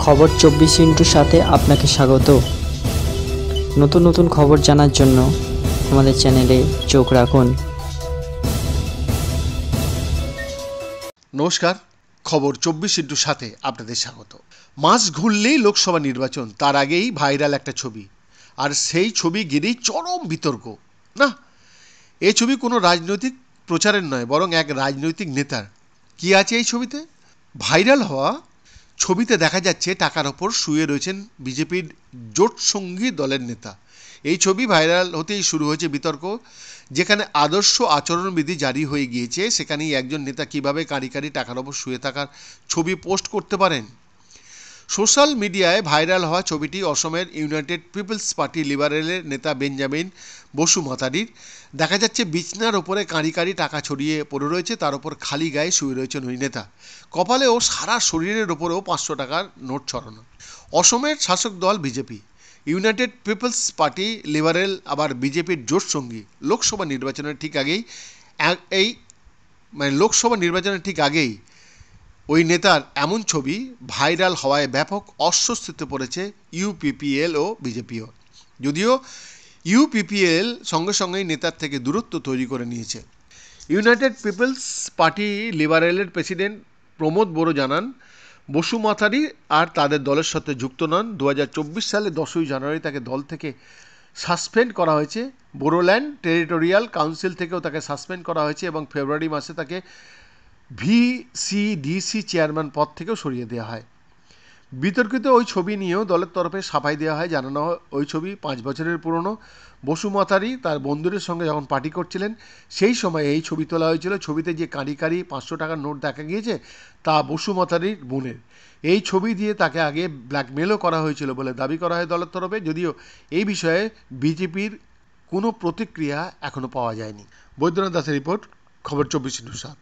খবর 24 সাথে আপনাকে স্বাগত। নতুন নতুন খবর জানার জন্য আমাদের চ্যানেলে চোখ রাখুন। নমস্কার, খবর 24 আপনাদের স্বাগত। মাস ঘুরলেই লোকসভা নির্বাচন, তার আগেই ভাইরাল একটা ছবি, আর সেই ছবি ঘিরেই চরম বিতর্ক। না, এই ছবি কোনো রাজনৈতিক প্রচারের নয়, বরং এক রাজনৈতিক নেতার। কি আছে এই ছবিতে? ভাইরাল হওয়া ছবিতে দেখা যাচ্ছে টাকার ওপর শুয়ে রয়েছেন বিজেপির জোটসঙ্গী দলের নেতা। এই ছবি ভাইরাল হতেই শুরু হয়েছে বিতর্ক। যেখানে আদর্শ আচরণবিধি জারি হয়ে গিয়েছে, সেখানেই একজন নেতা কিভাবে কাঁড়ি কাঁড়ি টাকার ওপর শুয়ে থাকার ছবি পোস্ট করতে পারেন। সোশ্যাল মিডিয়ায় ভাইরাল হওয়া ছবিটি অসমের ইউনাইটেড পিপলস পার্টি লিবারেলের নেতা বেঞ্জামিন বসু মাতারির। দেখা যাচ্ছে বিছনার ওপরে কাঁড়ি কাঁড়ি টাকা ছড়িয়ে পড়ে রয়েছে, তার ওপর খালি গায়ে শুয়ে রয়েছেন ওই নেতা। কপালে ও সারা শরীরের ওপরেও 500 টাকার নোট ছড়ানো। অসমের শাসক দল BJP, United Peoples Party Liberal আবার বিজেপির জোট সঙ্গী। লোকসভা নির্বাচনের ঠিক আগেই ওই নেতার এমন ছবি ভাইরাল হওয়ায় ব্যাপক অস্বস্তিতে পড়েছে ইউপিপিএল ও বিজেপিও। যদিও ইউপিপিএল সঙ্গে সঙ্গেই নেতার থেকে দূরত্ব তৈরি করে নিয়েছে। ইউনাইটেড পিপলস পার্টি লিবারেলের প্রেসিডেন্ট প্রমোদ বড়ো জানান, বসু মাতারি আর তাদের দলের সাথে যুক্ত নন। 2024 সালে 10ই জানুয়ারি তাকে দল থেকে সাসপেন্ড করা হয়েছে। বোরোল্যান্ড টেরিটোরিয়াল কাউন্সিল থেকেও তাকে সাসপেন্ড করা হয়েছে এবং ফেব্রুয়ারি মাসে তাকে ভিসিডিসি চেয়ারম্যান পদ থেকেও সরিয়ে দেওয়া হয়। বিতর্কিত ওই ছবি নিয়েও দলের তরফে সাফাই দেওয়া হয়। জানানো হয় ওই ছবি 5 বছরের পুরনো। বসু মাতারি তার বন্ধুদের সঙ্গে যখন পার্টি করছিলেন সেই সময় এই ছবি তোলা হয়েছিল। ছবিতে যে কাঁড়ি কাঁড়ি 500 টাকার নোট দেখা গিয়েছে তা বসু মাতারির বোনের। এই ছবি দিয়ে তাকে আগে ব্ল্যাকমেলও করা হয়েছিল বলে দাবি করা হয় দলের তরফে। যদিও এই বিষয়ে বিজেপির কোনো প্রতিক্রিয়া এখনও পাওয়া যায়নি। বৈদ্যনাথ দাসের রিপোর্ট, খবর 24 ইন্টু 7।